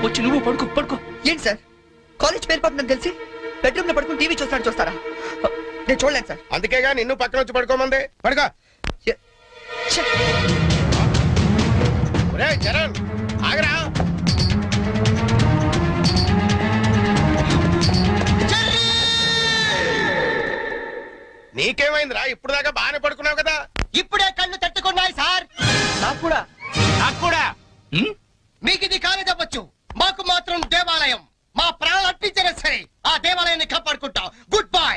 వచ్చి నువ్వు పడుకో పడుకో. ఏంటి సార్ కాలేజ్ పేరు పడుతుందని తెలిసి బెడ్రూమ్ లో పడుకుని టీవీ చూస్తారా? నేను చూడలేను సార్. అందుకేగా నిన్ను పక్కన వచ్చి పడుకోమంది. పడుకో. ఒరేయ్ చరణ్ ఆగరా. నీకేమైందిరా? ఇప్పుడు దాకా బాగానే పడుకున్నావు కదా. ఇప్పుడే కళ్ళు తట్టుకున్నాయి సార్. నాకు కూడా. మీకు ఇది కాలేజ్ అవ్వచ్చు, మాకు మాత్రం దేవాలయం. మా ప్రాణాలు అర్పించినా సరే ఆ దేవాలయాన్ని కాపాడుకుంటాం. Good bye.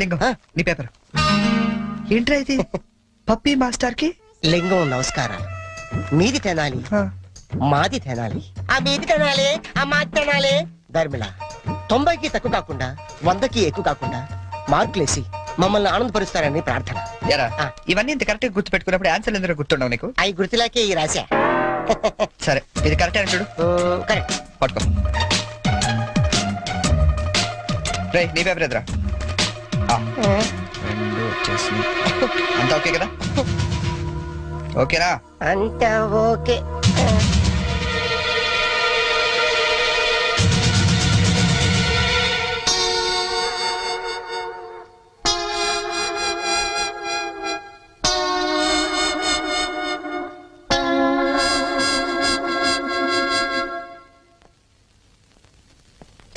లింగం నీ పేపర్ ఏంట్రా ఇది? పప్పి మాస్టర్ కి లింగం నమస్కారాలు. మీది తినాలి, మాది తినాలి, ఆ మీది తినాలి, ఆ మాది తినాలి. ధర్మిళ 90కి తక్కువ కాకుండా 100కి ఎక్కువ కాకుండా మార్కులేసి మమ్మల్ని ఆనందపరుస్తారని ప్రార్థన. ఇవన్నీ ఇంత కరెక్ట్ గా గుర్తు పెట్టుకున్నప్పుడు ఆన్సర్ ఎందుకు గుర్తుండవు నీకు? అవి గుర్తులాకే ఈ రాశా. సరే ఇది కరెక్ట్ అని చూడు. కరెక్ట్. పట్టుకో. రే నీ పేపర్ ఎదురా. రెండు వచ్చేసి అంతా ఓకే కదా? ఓకేనా? అంతా ఓకే.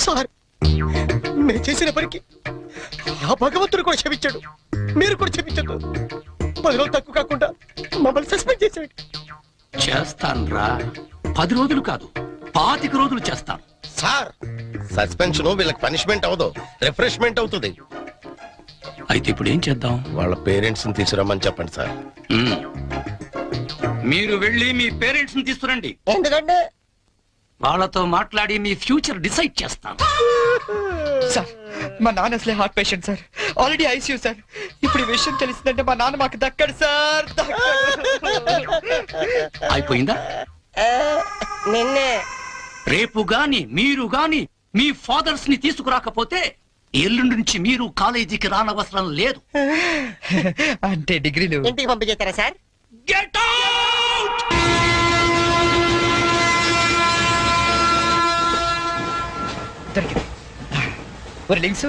సార్ మేము చేసిన పనికి ఆ భగవంతుడు కూడా క్షమించాడు, మీరు కూడా క్షమించదు. 10 రోజులు తక్కువ కాకుండా మమ్మల్ని సస్పెండ్ చేసాడు. చేస్తాను రా, 10 రోజులు కాదు 25 రోజులు చేస్తాను. సార్ సస్పెన్షన్ వీళ్ళకి పనిష్మెంట్ అవదు, రిఫ్రెష్మెంట్ అవుతుంది. అయితే ఇప్పుడు ఏం చేద్దాం? వాళ్ళ పేరెంట్స్ ని తీసుకురమ్మని చెప్పండి సార్. మీరు వెళ్ళి మీ పేరెంట్స్ ని తీసుకురండి. ఎందుకంటే వాళ్ళతో మాట్లాడి మీ ఫ్యూచర్ డిసైడ్ చేస్తాను. సార్ మా నాన్న అసలే heart patient sir, already ICU sir. ఇప్పుడు ఈ విషయం తెలిసిందంటే మా నాన్న మాకు దక్కడు సార్. అయిపోయిందా? నిన్నే రేపు గాని మీరు గాని మీ ఫాదర్స్ ని తీసుకురాకపోతే ఎల్లుండి నుంచి మీరు కాలేజీకి రానవసరం లేదు. అంటే డిగ్రీలు ఇంటికి పంపించేస్తారా సార్? Get out! దొరికింది. ఒరే లింక్స్,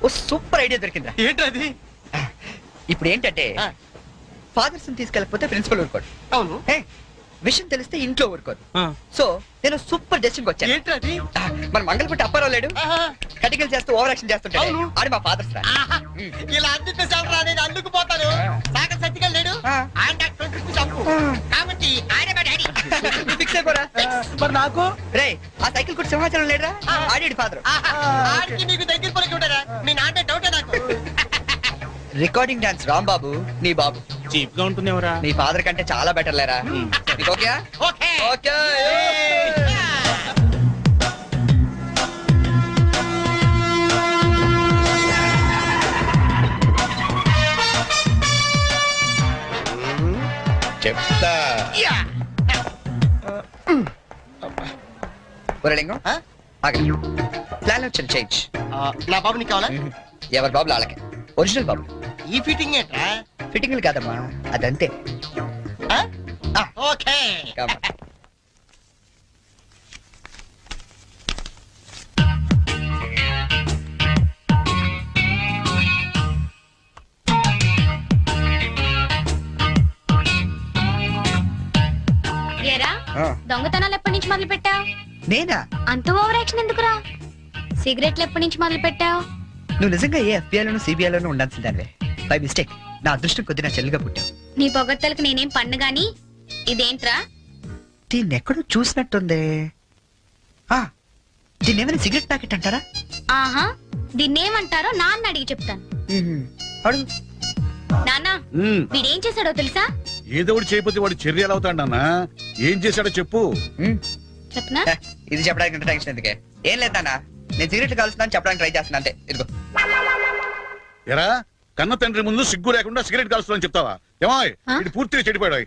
ఓ సూపర్ ఐడియా దొరికిందా? ఏంటది? ఇప్పుడు ఏంటంటే ఫాదర్స్ తీసుకెళ్ళకపోతే ప్రిన్సిపల్ ఊరుకోడు. అవును. విషయం తెలిస్తే ఇంట్లో ఊరుకోదు. సో నేను సూపర్ డెసిషన్ వచ్చాను. ఏంటది? మన మంగళపట్టి అప్పారావు లేడు, కటికలు చేస్తూ ఓవర్ యాక్షన్ చేస్తుంటాడు. ఆడు మా ఫాదర్స్ రా. ఇలా అందితే సార్ నేను అల్లుకుపోతాను. సాగర్ సత్తిగా లేడు, ఆయన డాక్టర్ చంపు కాబట్టి ఆయన మా డాడీ. ఫిక్స్ అయిపోరా. మరి నాకు రే ఆ సైకిల్ కూడా సింహాచలం లేడురా, ఆడి ఫాదర్. ఆడికి నీకు దగ్గర పలికి ఉంటారా? మీ నాన్న డౌటే నాకు. రికార్డింగ్ డాన్స్ రాంబాబు నీ బాబు చీప్ గా ఉంటుంది ఎవరా? నీ ఫాదర్ కంటే చాలా బెటర్ లేరా. Okay okay okay. చెప్తా. లింగం ప్లాన్ వచ్చాను చేంజ్. నా బాబు నీకు కావాలా? ఎవరి బాబులు వాళ్ళకి, ఒరిజినల్ బాబు. ఈ ఫిట్టింగ్ ఏంట్రా? ఫిట్టింగ్లు కాదమ్మా, అదంతే. ఓకే. దొంగతనాలు ఎప్పటి నుంచి మొదలు పెట్టావు? నేనా? అంత ఓవర్ యాక్షన్ ఎందుకురా? సిగరెట్లు ఎప్పటి నుంచి మొదలు పెట్టావు? నువ్వు నిజంగా ఏ ఎఫ్బిఐలోనూ సిబిఐలోనూ ఉండాల్సిందానివే. బై మిస్టేక్ నా అదృష్టం కొద్ది నా చెల్లిగా పుట్టావు. నీ పొగడ్తలకు నేనేం పన్ను గాని. ఇదేంట్రా? దీన్ని ఎక్కడో చూసినట్టుంది. దీన్ని ఏమైనా సిగరెట్ ప్యాకెట్ అంటారా? ఆహా దీన్నేమంటారో నాన్న అడిగి చెప్తాను. అడుగు. నాన్న వీడేం చేశాడో తెలుసా? ఏదో ఒకటి చేయకపోతే వాడు చర్యలు అవుతాడు నాన్న. ఏం చేశాడో చెప్పు. చెప్పనా? హ, ఇది చెప్పడానికి ఇంత టెన్షన్ ఎందుకే? ఏం లేదు నాన్న, నేను సిగరెట్ కాలుస్తున్నాను చెప్పడానికి ట్రై చేస్తున్నా అంతే. ఇదిగో. ఎరా కన్న తండ్రి ముందు సిగ్గు లేకుండా సిగరెట్ కాల్చుకోవాలని చెప్తావా? ఏమో ఇది పూర్తిగా చెడిపోయాడు.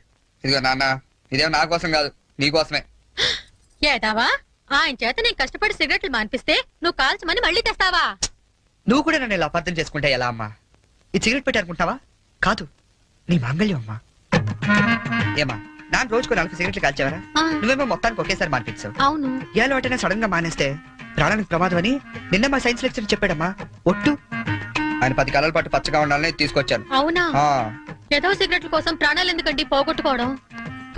ఇదిగో నాన్న, ఇదేం నా కోసం కాదు, నీ కోసమే. ఏదావా ఆయన చేత నేను కష్టపడి సిగరెట్లు మానిపిస్తే నువ్వు కాల్చమని మళ్ళీ తెస్తావా? నువ్వు కూడా నన్ను ఇలా అపార్థం చేసుకుంటే ఎలా అమ్మా? ఈ సిగరెట్ పెట్టి అనుకుంటావా? కాదు, నీ మాంగళ్యం అమ్మా. ఏమా నాన్న రోజుకు 4 సిగరెట్లు కాల్చేవారా? ఆ. నువ్వేమో మొత్తానికి ఒకేసారి మానిపించావు. అవును. ఏ అలవాటైనా సడన్ గా మానేస్తే ప్రాణానికి ప్రమాదం అని నిన్న మా సైన్స్ లెక్చర్ చెప్పాడమ్మా. ఒట్టు ఆయన 10 కాలాల పాటు పచ్చగా ఉండాలని తీసుకొచ్చాను. అవునా? ఆ, ఏదో సిగరెట్ల కోసం ప్రాణాలు ఎందుకండి పోగొట్టుకోవడం?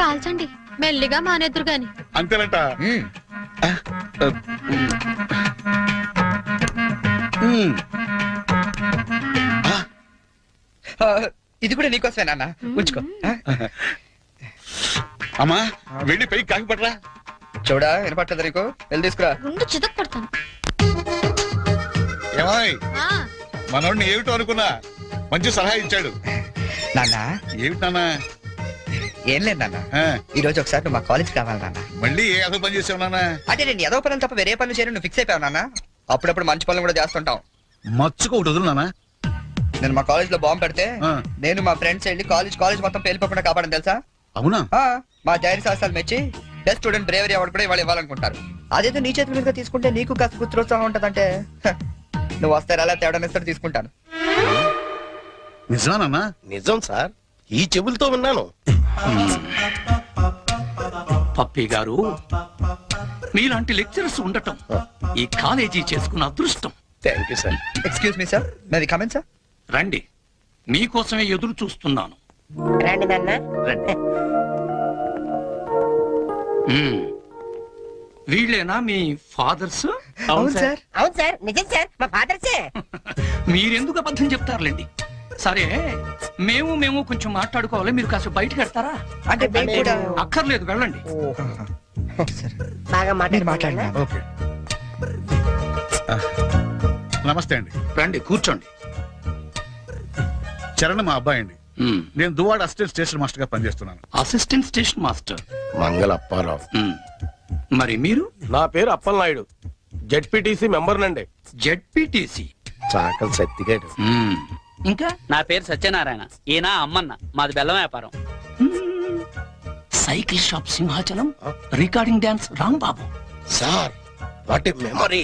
కాల్చండి, మెల్లిగా మానేద్దురు గాని. అంతేనంట. ఉమ్. ఆ, ఇది కూడా నీకోసమే నాన్న, ఉంచుకో. ఆ? అమ్మా వెళ్ళి పైకి కాకి పట్టరా. చూడా వినపట్టదు నీకు? వెళ్ళి తీసుకురా. ముందు చితక్ కొడతాను. ఏమాయ్ ఆ, మనోడిని ఏమిటో అనుకున్నా మంచి సలహా ఇచ్చాడు. నాన్న ఏమిటి నాన్న? ఏం లేదు నాన్న, ఆ, ఈ రోజు ఒకసారి నువ్వు మా కాలేజ్ కావాలి నాన్న. మళ్ళీ ఏ అసలు పని చేసావు నాన్న? అంటే నేను ఏదో పనులు తప్ప వేరే పనులు చేయను నువ్వు ఫిక్స్ అయిపోయావు నాన్న. అప్పుడప్పుడు మంచి పనులు కూడా చేస్తుంటాం. మచ్చుకు ఒకటి వదులు నాన్న. నేను మా కాలేజ్ లో బాంబు పెడితే ఆ. నేను మా ఫ్రెండ్స్ వెళ్ళి కాలేజ్ మొత్తం పేలిపోకుండా కాపాడని తెలుసా? అవునా? ఆ, మా ధైర్య సాహసాలు మెచ్చి బెస్ట్ స్టూడెంట్ బ్రేవరీ అవార్డు కూడా ఇవాళ ఇవ్వాలనుకుంటారు. అదేదో నీ చేతి మీదుగా తీసుకుంటే నీకు కాస్త గుర్తుత్సాహం ఉంటదంటే నువ్వు వస్తారా అలా తేడానిస్తారు తీసుకుంటాను. నిజమా నాన్న? నిజం సార్, ఈ చెవులతో విన్నాను. పప్పి గారు, మీలాంటి లెక్చరర్స్ ఉండటం ఈ కాలేజీ చేసుకున్న అదృష్టం. Thank you sir. Excuse me sir, మేది comment sir. రండి, మీకోసమే ఎదురు చూస్తున్నాను. రండి నాన్న. రండి. మ్మ్. వీళ్ళేనా మీ ఫాదర్స్? అవును సార్. అవును సార్, నిజం సార్, మా ఫాదర్సే. మీరెందుకు అబద్ధం చెప్తారులేండి. సరే, మేము కొంచెం మాట్లాడుకోవాలి. మీరు కాస్త బయటకు వెళ్తారా? అంటే మేము కూడా అక్కర్లేదు, వెళ్ళండి. సరే. బాగా మీరు మాట్లాడినా ఓకే. నమస్తే అండి. రండి, కూర్చోండి. చరణ్ మా అబ్బాయి అండి. మ్మ్. నేను దువాడ అసిస్టెంట్ స్టేషన్ మాస్టర్ గా పనిచేస్తున్నాను. Assistant station master. మంగళ అప్పారావు. మ్మ్. మరి మీరు? నా పేరు అప్పలనాయుడు, జెడ్పీటీసీ మెంబర్ నండి. జెడ్పీటీసీ. చాకల్ సత్తిగాడు. ఇంకా నా పేరు సత్యనారాయణ, ఈయన అమ్మన్న, మాది బెల్లం వ్యాపారం. Cycle shop Simhachalam, recording dance Rambabu. Sir what a memory.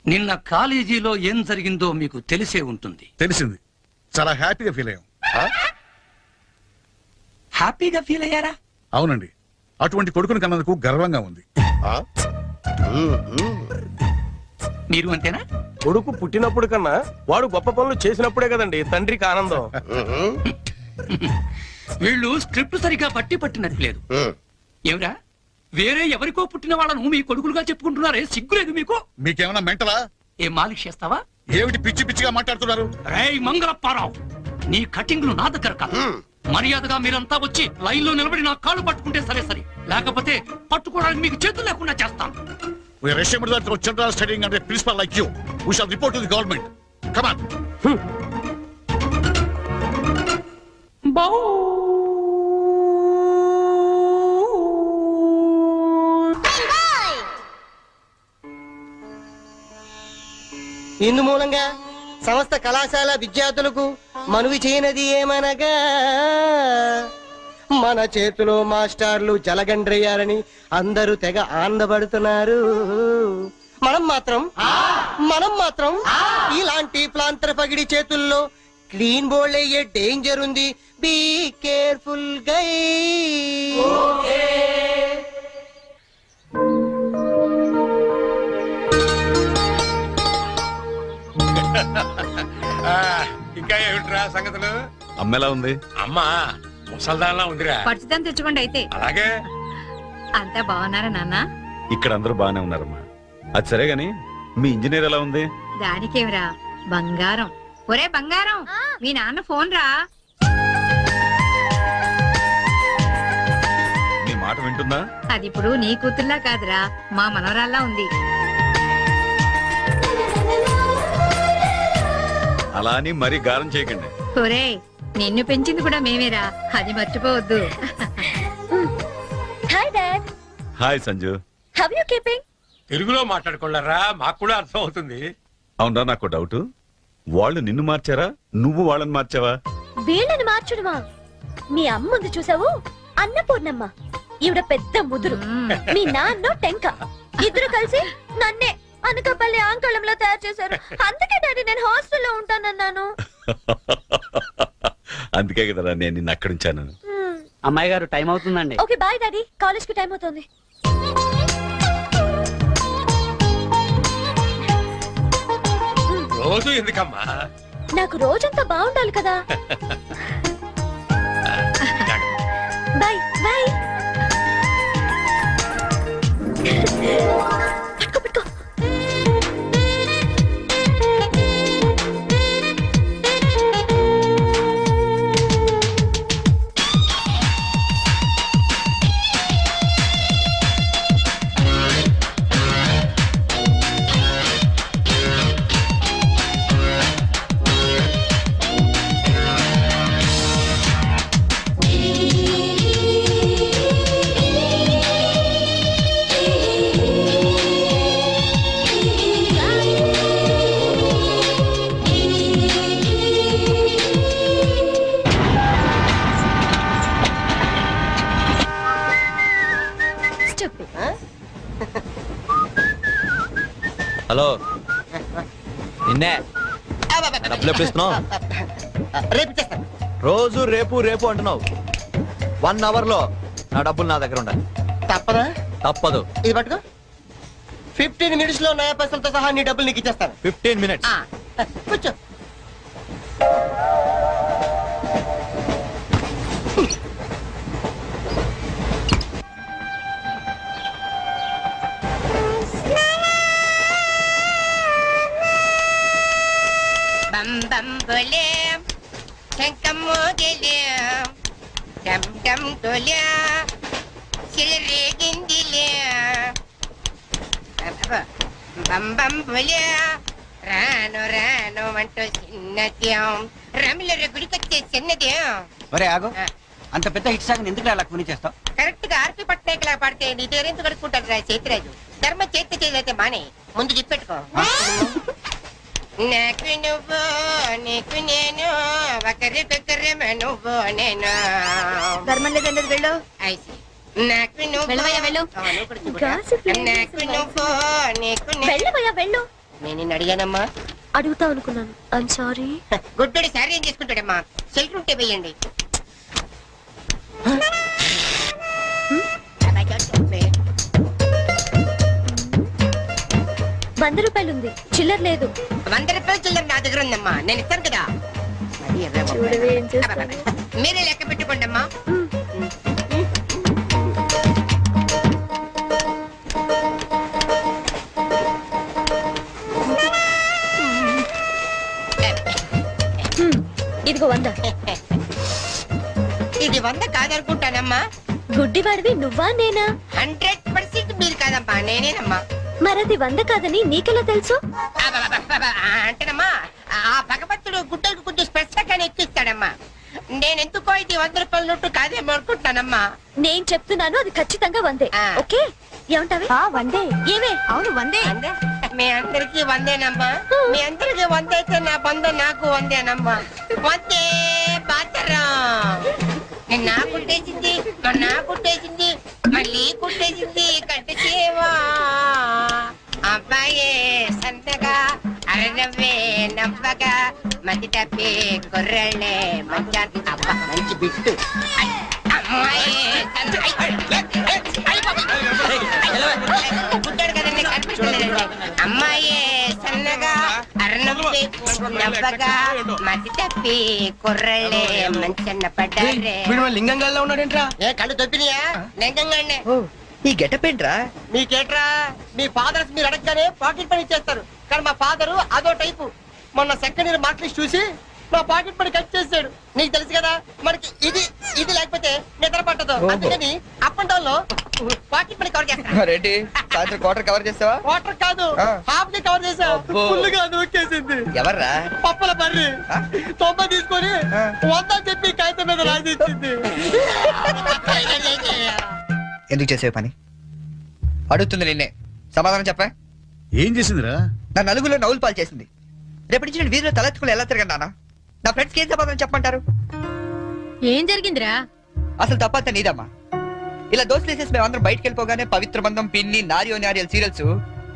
నిన్న కాలేజీలో ఏం జరిగిందో మీకు తెలిసే ఉంటుంది. తెలిసింది. చాలా హ్యాపీగా ఫీల్ అయ్యాం. హ్యాపీగా ఫీల్ అయ్యారా? అవునండి, అటువంటి కొడుకుని కన్నందుకు గర్వంగా ఉంది. మీరు అంతేనా? కొడుకు పుట్టినప్పుడు కన్నా వాడు గొప్ప పనులు చేసినప్పుడే కదండి తండ్రికి ఆనందం. వీళ్ళు స్క్రిప్ట్ సరిగా పట్టినట్లేదు. ఏమిరా, వేరే ఎవరికో పుట్టిన వాళ్ళను మీ కొడుకులుగా చెప్పుకుంటున్నారే, సిగ్గులేదు మీకు? మీకేమైనా మెంటలా? ఏ మాలిష్ చేస్తావా? ఏమిటి పిచ్చి పిచ్చిగా మాట్లాడుతున్నారు? రేయ్ మంగళప్పారావు, నీ కటింగ్లు నా దగ్గర కాదు. మర్యాదగా మీరంతా వచ్చి లైన్ లో నిలబడి నా కాళ్ళు పట్టుకుంటే సరే, లేకపోతే పట్టుకోవడానికి మీకు చేతులు లేకుండా చేస్తాను. We are ashamed that our children are studying under a principal like you. We shall report to the government. Come on. ఇందు మూలంగా సమస్త కళాశాల విద్యార్థులకు మనవి చేయనది ఏమనగా, మన చేతిలో మాస్టర్లు జలగండ్రయ్యారని అందరూ తెగ ఆనందపడుతున్నారు. మనం మాత్రం ఇలాంటి ప్లాంతర పగిడి చేతుల్లో క్లీన్ బోల్డ్ అయ్యే డేంజర్ ఉంది. బీ కేర్ఫుల్ గై. ఇంకా ఏమిట్రా సంగతులు? అమ్మెలా ఉంది? అమ్మా ముసల్దాన్లా ఉందిరా. పచ్చిదం తెచ్చుకోండి అయితే. అలాగే. అంతా బాగున్నారా నాన్న? ఇక్కడ అందరూ బానే ఉన్నారమ్మా. అది సరే గాని మీ ఇంజనీర్ ఎలా ఉంది? దానికేమిరా, బంగారం. ఒరే బంగారం, మీ నాన్న ఫోన్ రా. నీ మాట వింటుందా? అది ఇప్పుడు నీ కూతుర్లా కాదురా, మా మనవరాల్లా ఉంది. అలా అని మరీ గారం చేయకండి. ఒరే, నిన్ను పెంచింది కూడా మేమేరా, అది మర్చిపోవద్దు. Hi dad, hi Sanju. How you keeping? తెలుగులో మాట్లాడుకోలేరా, మాకు కూడా అర్థం అవుతుంది. అవునరా, నాకు డౌట్. వాళ్ళు నిన్ను మార్చారా, నువ్వు వాళ్ళని మార్చావా? వీళ్ళని మార్చుడుమా? మీ అమ్మ ఉంది చూసావు, అన్నపూర్ణమ్మ. ఈవిడ పెద్ద ముదురు, మీ నాన్న టెంక. ఇద్దరు కలిసి నన్నే అనకాపల్లి ఆంకళంలో తయారు చేశారు. అందుకే డాడీ నేను హాస్టల్లో ఉంటానన్నాను. అందుకే కదరా నేను నిన్ను అక్కడ ఉంచాను. అమ్మాయి గారు టైం అవుతుందండి. ఓకే బాయ్ డాడీ, కాలేజ్ కి టైం అవుతుంది. రోజు ఎందుకమ్మా? నాకు రోజంతా బాగుండాలి కదా. Bye bye. పట్టుకో పట్టుకో. హలో, నిన్నే డబ్బులు ఎప్పుడు ఇస్తున్నావు? రేపు ఇచ్చేస్తాను. రోజు రేపు రేపు అంటున్నావు. 1 అవర్ లో నా డబ్బులు నా దగ్గర ఉండాలి. తప్పదా? తప్పదు. ఇది పట్టుకో. 15 మినిట్స్ లో నయా పైసలతో సహా నీ డబ్బులు నీకు ఇచ్చేస్తాను. 15 minutes. కూర్చో. బం బం బోలే శంఖం మోగిలే డమ్ డమ్ డోలే సిలరేగిందిలే బం బం బోలే రాను రాను అంటూ చిన్నదేం రమిల గుడికొచ్చే చిన్నదేం. ఒరే ఆగు, అంత పెద్ద హిట్ సాగ్ ఎందుకు అలా కొని చేస్తావు? కరెక్ట్ గా ఆర్పి పట్నాయక్ లా పాడితే నీ పేరెందుకు కడుక్కుంటాడు రా చేతిరాజు. ధర్మ చేతి చేదైతే మానే, ముందు చెప్పెట్టుకో. నాకు నువ్వు నీకు నేను ఒకరికొకరేమో నువ్వు నేను. ధర్మం లేదండి, వెళ్ళు. ఐసి నాకు నువ్వు వెళ్ళవయ్యా, వెళ్ళు. నువ్వు కూడా చూడు. Gossip లేదు. నాకు నువ్వు నీకు నేను. వెళ్ళవయ్యా, వెళ్ళు. నేను నిన్ను అడిగానమ్మా. అడుగుతా అనుకున్నాను. I'm sorry. గుడ్డోడి సారీ ఏం చేసుకుంటాడమ్మా? షెల్టర్ ఉంటే వేయండి. ₹100 ఉంది, చిల్లర లేదు. 100 రూపాయలు చిల్లర నా దగ్గర ఉందమ్మా, నేను ఇస్తాను కదా. చూడవే ఏం చేస్తాను. మీరే లెక్క పెట్టుకోండి అమ్మా. ఇదిగో 100. ఇది 100 కాదనుకుంటానమ్మా. గుడ్డివాడివి నువ్వా నేనా? 100% మీరు కాదమ్మా, నేనేనమ్మా. మరది 100 కాదని నీకెలా తెలుసు? అంటేనమ్మా, ఆ భగవంతుడు గుడ్డలకు కొంచెం స్పెషల్గానే ఎక్కిస్తాడమ్మా. నేనెందుకో ఇది 100 రూపాయల నోటు కాదేమో అనుకుంటున్నానమ్మా. నేను చెప్తున్నాను, అది ఖచ్చితంగా 100. ఆ. ఓకే, ఏమంటావి? 100. ఏమే? అవును 100. మీ అందరికి 100నమ్మా. మీ అందరికి 100 అయితే నా బంధ నాకు 100నమ్మా. 100 బాతరం. నా కుట్టేసింది, నా కుట్టేసింది, మళ్ళీ కుట్టేసింది కట్టి చేవా. అబ్బాయే సంతగా అరనవ్వే నవ్వగా మతి తప్పి కుర్రళ్ళే మంచి అబ్బా మంచి బిట్టు. అమ్మాయి పుట్టాడు కదండి, కనిపించలేదండి. అమ్మాయే సన్నగా అరనవ్వే నవ్వగా మతి తప్పి కుర్రళ్ళే మంచన్న పడ్డారే. లింగంగా ఉన్నాడేంట్రా? ఏ కళ్ళు తొప్పినాయా? లింగంగానే. ఓ, ఈ గెటప్ ఏంట్రా? మీకేట్రా, మీ ఫాదర్స్ మీరు అడగగానే పాకెట్ పని చేస్తారు. కానీ మా ఫాదరు అదో టైపు. మొన్న సెకండ్ ఇయర్ మార్క్ లిస్ట్ చూసి నా పాకెట్ మనీ కట్ చేసాడు. నీకు తెలుసు కదా మనకి ఇది ఇది లేకపోతే నిద్ర పట్టదు. ఓహో. అందుకని అప్ అండ్ డౌన్ లో పాకెట్ మనీ కవర్ చేస్తాను. రెడ్డి సాయంత్రం క్వార్టర్ కవర్ చేస్తావా? వాటర్ కాదు ఆ. హాఫ్ కి కవర్ చేసా. అబ్బో. ఫుల్ గా నూకేసింది. ఎవర్రా? పప్పుల బర్రి ఆ? 90 తీసుకొని ఆ. 100 చెప్పి కాగితం మీద రాసి ఇచ్చింది. ఎందుకు చేసే పని? అడుగుతుంది నిన్నే, సమాధానం చెప్పా. ఏం చేసిందిరా? నా నలుగులో నవ్వులు పాలు చేసింది. రేపటి నుంచి నేను వీధిలో తలెత్తుకుని ఎలా తిరగను నాన్న? నా ఫ్రెండ్స్కి ఏం సమాధానం చెప్పమంటారు? ఏం జరిగిందిరా? అసలు తప్పంతా నీదమ్మా. ఇలా దోస్తులు వేసేసి మేమందరం బయటకు వెళ్ళిపోగానే పవిత్ర బంధం, పిన్ని, నారియో నారియల్ సీరియల్స్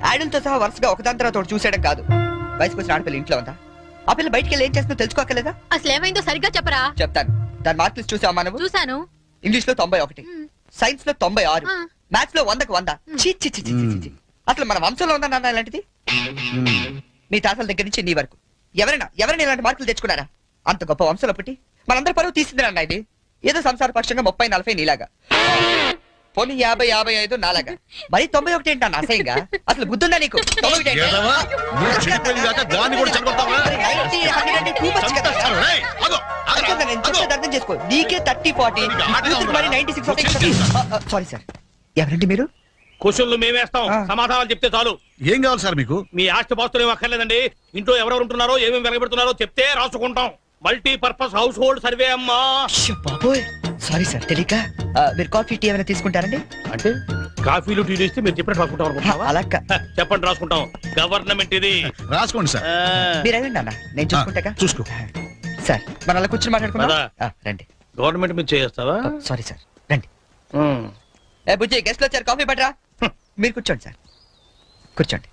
యాడల్తో సహా వరుసగా ఒకదాని తర్వాత ఒకటి చూసేయడం కాదు. వయసుకు వచ్చిన ఆడపిల్ల ఇంట్లో ఉందా? ఆ పిల్ల బయటికి వెళ్ళి ఏం చేస్తుందో తెలుసుకోకలేదా? అసలు ఏమైందో సరిగ్గా చెప్పరా. చెప్తాను. దాని మార్కులు చూసావా నువ్వు? చూశాను. ఇంగ్లీష్ లో 91, సైన్స్ లో 96, ఆ. మ్యాథ్స్ లో 100కు 100. ఛీ, ఛీ, ఛీ, ఛీ, ఛీ, ఛీ. అసలు మన వంశంలో ఉందా నాన్న ఇలాంటిది? మీ తాతల దగ్గర నుంచి నీ వరకు ఎవరైనా ఇలాంటి మార్కులు తెచ్చుకున్నారా? అంత గొప్ప వంశంలో పుట్టి మనందరి పరువు తీసింది నాన్న ఇది. ఏదో సంసార పక్షంగా 30, 40 నీలాగా, పోనీ 50, 55 నాలాగా, మరి 91 ఏంటి నాన్న అసహ్యంగా? అసలు బుద్ధుందా నీకు? 91 ఏంటి? ఏదవా? నువ్వు చెడిపోయింది కాక దాన్ని కూడా చెడగొడతావా? 90, 100 అంటే too much కదా. చంపేస్తాను. రేయ్, ఆగు, ఆగురా, అర్థం నేను ఆగు. చెప్పేది అర్థం చేసుకో. నీకే 30, 40, కూతురు మరి 96. సారీ సార్, ఎవరండి మీరు? క్వశ్చన్లు మేమేస్తాం, ఆ. సమాధానాలు చెప్తే చాలు. ఏం కావాలి సార్ మీకు? మీ ఆస్తి పాస్తులు ఏం అక్కర్లేదండి. ఇంట్లో ఎవరెవరు ఉంటున్నారో, ఏమేమి వెలగబెడుతున్నారో చెప్తే రాసుకుంటాం. మల్టీపర్పస్ హౌస్ హోల్డ్ సర్వే అమ్మా. అయ్యో బాబోయ్, సారీ సార్ తెలియక. మీరు కాఫీ టీ ఏమైనా తీసుకుంటారండి? అంటే కాఫీలు టీ ఇస్తే మీరు చెప్పినట్టు రాసుకుంటాం అనుకుంటావా? అలా చెప్పండి, రాసుకుంటాం. గవర్నమెంట్ ఇది. రాసుకోండి సార్. మీరు వెళ్ళండి అన్న, నేను చూసుకుంటాగా. చూసుకో. సార్ మనం అలా కూర్చొని మాట్లాడుకుందాం. పద. రండి. గవర్నమెంట్ మీద చేస్తావా? సారీ సార్, రండి. ఏ బుజ్జి, గెస్ట్లు వచ్చారు, కాఫీ పట్టరా. మీరు కూర్చోండి సార్, కూర్చోండి.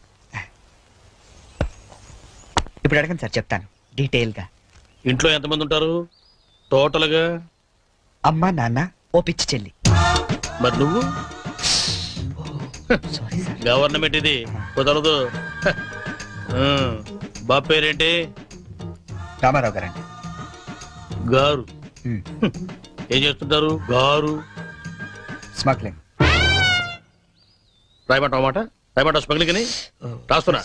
ఇప్పుడు అడగండి సార్, చెప్తాను డీటెయిల్ గా. ఇంట్లో ఎంతమంది ఉంటారు టోటల్ గా? అమ్మ, నాన్న, ఓ పిచ్చి చెల్లి. మరి నువ్వు? Sorry sir. గవర్నమెంట్ ఇది, కుదరదు. బాబు పేరేంటి? రామారావు గారండి. గారు. ఏం చేస్తుంటారు గారు? స్మగ్లింగ్. రాయమంటావు మాట? రాయమంటావు స్మగ్లింగ్ అని? రాస్తున్నా.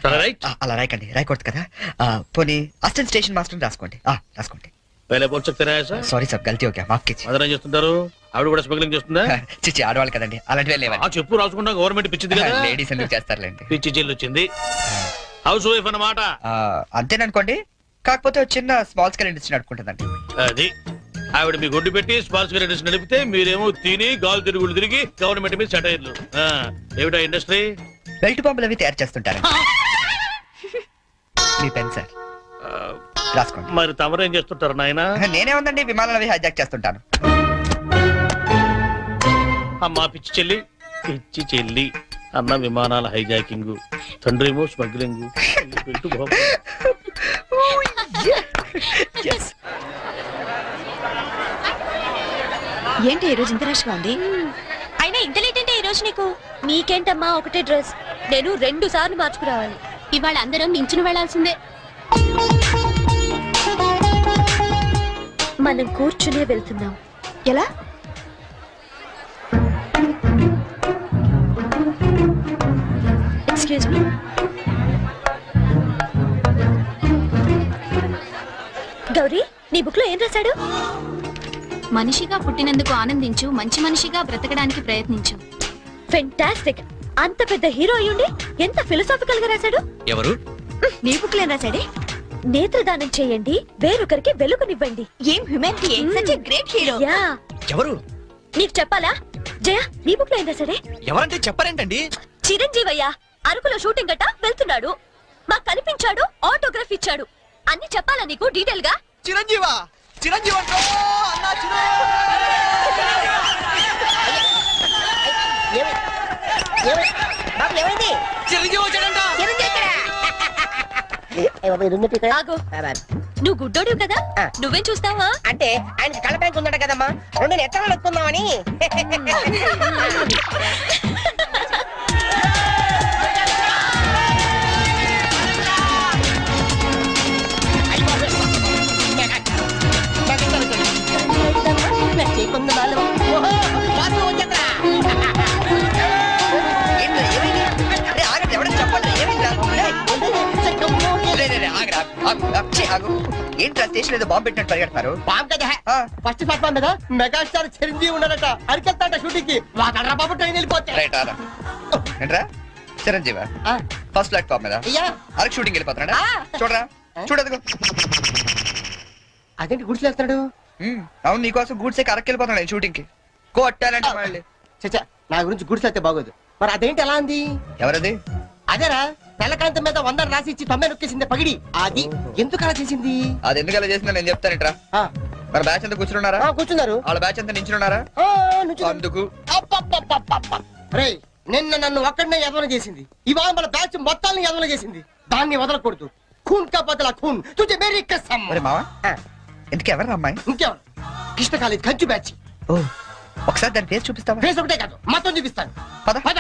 సరే, రైట్. అలా రాయకండి, రాయకూడదు కదా. పోనీ అసిస్టెంట్ స్టేషన్ మాస్టర్ రాసుకోండి. రాసుకోండి. పहले बोल सकते रहे सर. సారీ సార్, గల్తీ ఓకే, మాఫ్ कीजिए. మదర్ ఏం చేస్తుంటారు? ఆవిడ కూడా స్మగ్లింగ్ చేస్తుందా? చిచ్చి, ఆడవాళ్ళు కదండి, అలాంటివే లేవండి. చెప్పు, రాసుకుంటా. గవర్నమెంట్ పిచ్చింది కదా. లేడీస్ ఎందుకు చేస్తారులేండి. పిచ్చి చెల్లి వచ్చింది. హౌస్ వైఫ్ అన్నమాట. అంతేననుకోండి, కాకపోతే ఒక చిన్న స్మాల్ స్కేల్ ఇండస్ట్రీ నడుపుకుంటుందండి. అది ఆవిడ మీ గొడ్డు పెట్టి స్పాన్స్ ఇండస్ట్రీ నడిపితే మీరేమో తిని గాలి తిరుగులు తిరిగి గవర్నమెంట్ మీద సెటైర్లు. ఏమిటా ఇండస్ట్రీ? బెల్ట్ బాంబులు అవి తయారు చేస్తుంటారు. మీ పెన్ సార్, రాసుకోండి. మరి తమరు ఏం చేస్తుంటారు నాయన? నేనే ఉందండి, విమానాలు అవి హైజాక్ చేస్తుంటాను. అమ్మా పిచ్చి చెల్లి, పిచ్చి చెల్లి అన్న విమానాల హైజాకింగ్, తండ్రేమో స్మగ్లింగ్. ఏంటి ఈ రోజు ఇంత రష్ గా ఉంది? అయినా ఇంత లేట్ అంటే ఈ రోజు నీకు? మీకేంటమ్మా ఒకటే డ్రెస్, నేను 2 సార్లు మార్చుకురావాలి. ఇవాళ అందరం నించుని వెళ్లాల్సిందే. మనం కూర్చునే వెళ్తున్నాం. ఎలా? Excuse me. గౌరీ, నీ బుక్ లో ఏం రాశాడు? మనిషిగా పుట్టినందుకు ఆనందించు, మంచి మనిషిగా బ్రతకడానికి ప్రయత్నించు. ఫెంటాస్టిక్. అంత పెద్ద హీరో అయ్యుండి ఎంత ఫిలసాఫికల్ గా రాశాడు. ఎవరు? నీ బుక్ లో ఏం రాశాడే? నేత్రదానం చేయండి, వేరొకరికి వెలుగునివ్వండి. ఏం humanity, such a great hero. Yeah. ఎవరు? నీకు చెప్పాలా? జయ, నీ బుక్ లో ఏం రాశాడే? ఎవరంటే చెప్పారేంటండి? చిరంజీవయ్య అరకులో షూటింగ్ గట్ట వెళ్తున్నాడు, మాకు కనిపించాడు, ఆటోగ్రాఫ్ ఇచ్చాడు. అన్ని చెప్పాలా నీకు డీటెయిల్ గా? చిరంజీవా, చిరంజీవి అంటో అన్నా, ఏమైంది? చిరంజీవి వచ్చాడంట. ఆగు, నువ్వు గుడ్డోడివి కదా, నువ్వేం చూస్తావా? అంటే ఆయన కళ్ళ బ్యాంక్ ఉన్నాడు కదమ్మా, 2 ఎత్తనాలు వస్తున్నామని. ఆగండి, ఎవరైనా చెప్పండి, ఏమైంది? ఆగరా. ఏంట్రా స్టేషన్ ఏదో బాంబు పెట్టినట్టు పరిగెడతారు? బామ్ కదా ఫస్ట్ ప్లాట్ఫామ్ మీద మెగాస్టార్ చిరంజీవి ఉన్నాడట అరికెళ్తాట షూటింగ్ కి వాడరా బాబు ట్రైన్ వెళ్ళిపోతే రైట్ ఆరా. ఏంట్రా చిరంజీవా ఫస్ట్ ప్లాట్ఫామ్ మీద అయ్యా అరకు షూటింగ్ వెళ్ళిపోతున్నాడా? చూడరా చూడదుగో. అదేంటి గుడిసెళ్తాడు అవును నీకోసం గూడ్సే అరకు వెళ్ళిపోతున్నాడు షూటింగ్ కి. కొట్టాలంటే మళ్ళీ. చచ్చా నా గురించి గుడిసెళ్తే బాగోదు. మరి అదేంటి ఎలా అంది? ఎవరది? అదేరా తెల్లకాంతం మీద 100 రాసి ఇచ్చి 90 నొక్కేసింది పగిడి. అది ఎందుకు అలా చేసింది? అది ఎందుకు అలా చేసిందో నేను చెప్తానంట్రా. ఆ, మన బ్యాచ్ అంతా కూర్చున్నారా? ఆ, కూర్చున్నారు. వాళ్ళ బ్యాచ్ అంతా నించున్నారా? ఆ, నుంచున్నారు. అందుకు అబ్బబ్బబ్బబ్బబ్బ. రేయ్ నిన్న నన్ను ఒక్కడనే యదవన చేసింది, ఇవాళ మన బ్యాచ్ మొత్తాన్ని యదవన చేసింది. దాన్ని వదలకూడదు. ఖూన్ కా బదలా ఖూన్ తుజే మేరీ కసమ్. మరి మావా ఎందుకు ఎవరు అమ్మాయి? ఇంకెవరు? కృష్ణ కాలేజ్ కంచు బ్యాచ్. ఓ ఒకసారి దాని పేరు చూపిస్తావా? ఫేస్ ఒకటే కాదు మొత్తం చూపిస్తాను. పద పద.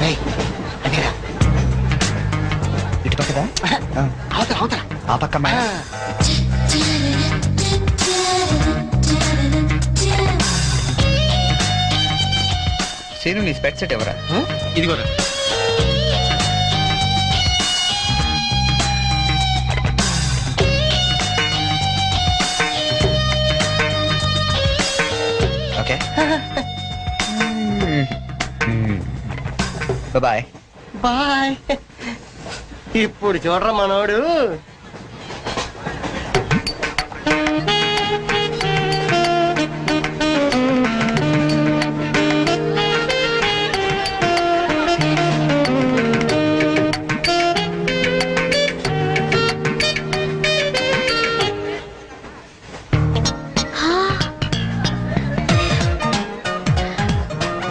రేయ్, అదేరా. ఇటు పక్కదా? అవతల అవతల. ఆ పక్క అమ్మాయి. సీను నీ స్పెట్ సెట్ ఎవరా? ఇదిగోరా. Okay bye. బాయ్. ఇప్పుడు చూడరా మనోడు.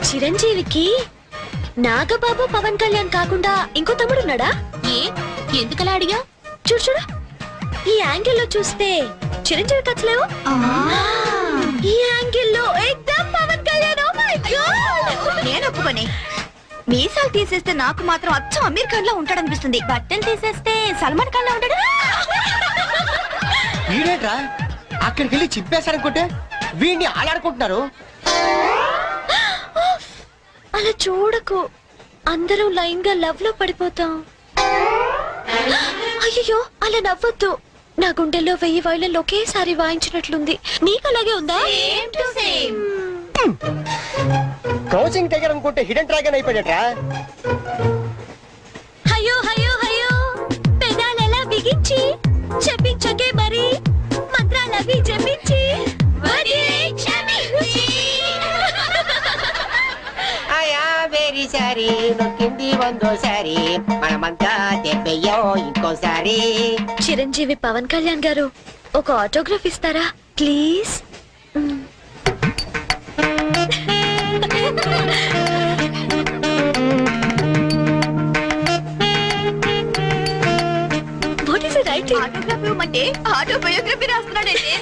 చిరంజీవికి నాగబాబు పవన్ కళ్యాణ్ కాకుండా ఇంకో తమ్ముడున్నాడా? ఏ ఎందుకలా అడిగా? చూడు చూడు, ఈ యాంగిల్ లో చూస్తే చిరంజీవి కచ్చలేవు, ఈ యాంగిల్ లో ఏకదమ్ Pawan Kalyan. Oh my god, నేను ఒప్పుకొని. మీసాలు తీసేస్తే నాకు మాత్రం అచ్చం అమీర్ ఖాన్ లా ఉంటాడనిపిస్తుంది, బట్టలు తీసేస్తే సల్మాన్ ఖాన్ లా ఉంటాడు. వీడేట్రా అక్కడికి వెళ్ళి చింపేశారనుకుంటే వీడిని ఆలాడుకుంటున్నారు. అలా చూడకు, అందరం లైన్ గా లవ్ లో పడిపోతాం. అయ్యో అలా నవ్వొద్దు, నా గుండెల్లో 1000 వైలెన్లు ఒకేసారి వాయించినట్లుంది. నీకు అలాగే ఉందా? క్రౌచింగ్ టైగర్ అనుకుంటే హిడెన్ డ్రాగన్ అయిపోయాడట్రా. అయ్యో అయ్యో అయ్యో, పెదాలెలా బిగించి చెప్పించకే మరి, మంత్రాలవి జపించి వెరీ సారీ నొక్కింది వందోసారి, మనమంతా దెబ్బయ్యో ఇంకోసారి. చిరంజీవి పవన్ కళ్యాణ్ గారు ఒక ఆటోగ్రాఫ్ ఇస్తారా please? What is it writing? Autograph ఇవ్వమంటే ఆటోబయోగ్రఫీ రాస్తున్నాడండి.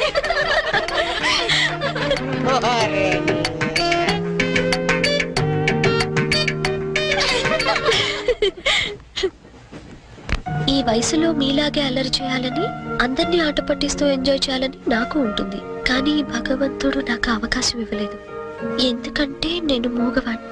ఈ వయసులో మీలాగే అల్లరి చేయాలని, అందరినీ ఆట పట్టిస్తూ ఎంజాయ్ చేయాలని నాకు ఉంటుంది. కానీ భగవంతుడు నాకు అవకాశం ఇవ్వలేదు, ఎందుకంటే నేను మూగవాణ్ణి.